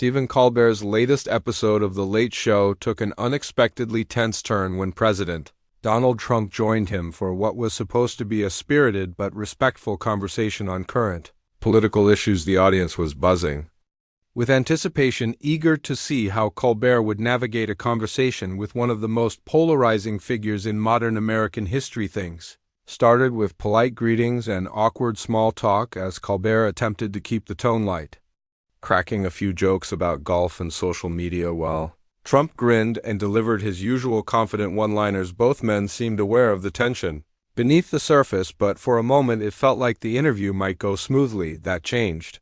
Stephen Colbert's latest episode of The Late Show took an unexpectedly tense turn when President Donald Trump joined him for what was supposed to be a spirited but respectful conversation on current political issues. The audience was buzzing with anticipation, eager to see how Colbert would navigate a conversation with one of the most polarizing figures in modern American history. Things started with polite greetings and awkward small talk as Colbert attempted to keep the tone light, cracking a few jokes about golf and social media while Trump grinned and delivered his usual confident one-liners. Both men seemed aware of the tension beneath the surface, but for a moment it felt like the interview might go smoothly. That changed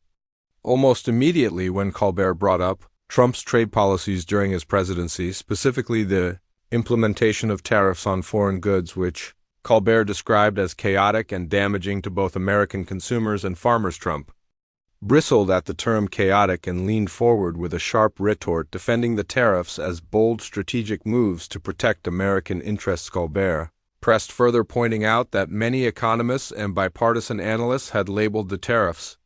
almost immediately when Colbert brought up Trump's trade policies during his presidency, specifically the implementation of tariffs on foreign goods, which Colbert described as chaotic and damaging to both American consumers and farmers. Trump bristled at the term chaotic and leaned forward with a sharp retort, defending the tariffs as bold strategic moves to protect American interests. Colbert pressed further, pointing out that many economists and bipartisan analysts had labeled the tariffs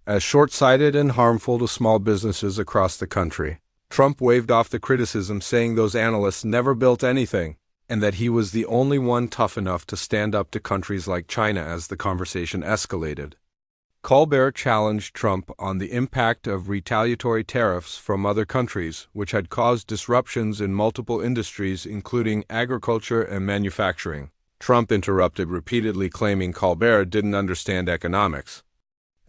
as short-sighted and harmful to small businesses across the country. Trump waved off the criticism, saying those analysts never built anything, and that he was the only one tough enough to stand up to countries like China. As the conversation escalated, Colbert challenged Trump on the impact of retaliatory tariffs from other countries, which had caused disruptions in multiple industries, including agriculture and manufacturing. Trump interrupted, repeatedly claiming Colbert didn't understand economics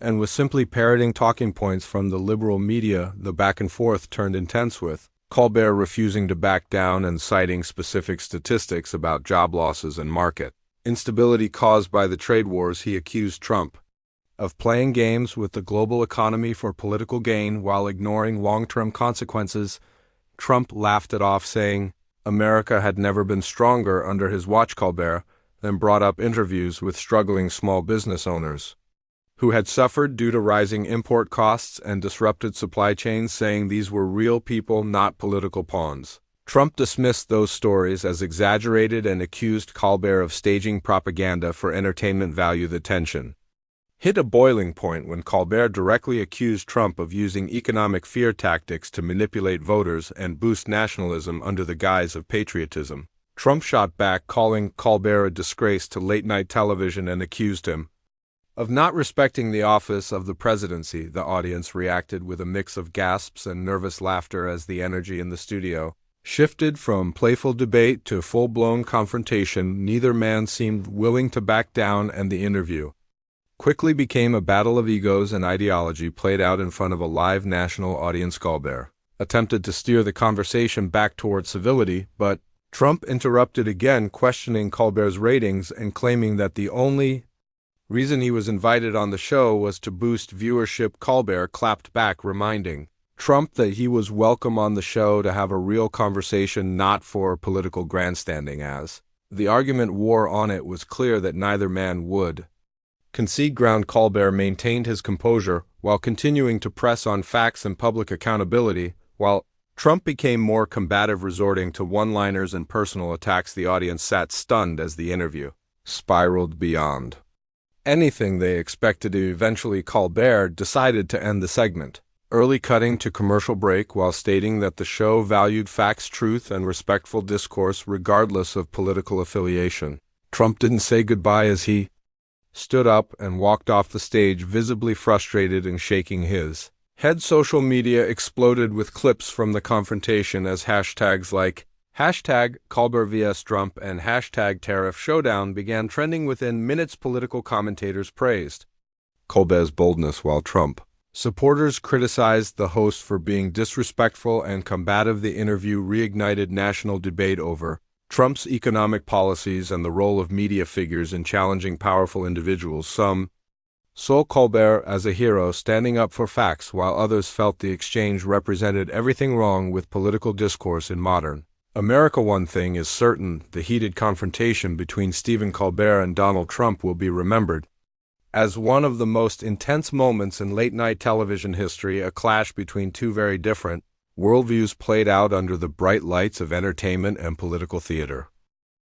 and was simply parroting talking points from the liberal media. The back and forth turned intense, with Colbert refusing to back down and citing specific statistics about job losses and market instability caused by the trade wars. He accused Trump of playing games with the global economy for political gain while ignoring long-term consequences. Trump laughed it off, saying America had never been stronger under his watch. Colbert then brought up interviews with struggling small business owners who had suffered due to rising import costs and disrupted supply chains, saying these were real people, not political pawns. Trump dismissed those stories as exaggerated and accused Colbert of staging propaganda for entertainment value. The tension hit a boiling point when Colbert directly accused Trump of using economic fear tactics to manipulate voters and boost nationalism under the guise of patriotism. Trump shot back, calling Colbert a disgrace to late-night television, and accused him of not respecting the office of the presidency. The audience reacted with a mix of gasps and nervous laughter as the energy in the studio shifted from playful debate to full-blown confrontation. Neither man seemed willing to back down, and the interview quickly became a battle of egos and ideology played out in front of a live national audience. Colbert attempted to steer the conversation back toward civility, but Trump interrupted again, questioning Colbert's ratings and claiming that the only reason he was invited on the show was to boost viewership. Colbert clapped back, reminding Trump that he was welcome on the show to have a real conversation, not for political grandstanding. As the argument wore on, it was clear that neither man would concede ground. Colbert maintained his composure while continuing to press on facts and public accountability, while Trump became more combative, resorting to one-liners and personal attacks. The audience sat stunned as the interview spiraled beyond anything they expected. Eventually, Colbert decided to end the segment early, cutting to commercial break while stating that the show valued facts, truth, and respectful discourse regardless of political affiliation. Trump didn't say goodbye as he stood up and walked off the stage, visibly frustrated and shaking his head. Social media exploded with clips from the confrontation as hashtags like #Colbert vs. Trump and #Tariff Showdown began trending within minutes. Political commentators praised Colbert's boldness, while Trump supporters criticized the host for being disrespectful and combative. The interview reignited national debate over Trump's economic policies and the role of media figures in challenging powerful individuals. Some saw Colbert as a hero, standing up for facts, while others felt the exchange represented everything wrong with political discourse in modern America. One thing is certain: the heated confrontation between Stephen Colbert and Donald Trump will be remembered as one of the most intense moments in late-night television history. A clash between two very different worldviews played out under the bright lights of entertainment and political theater.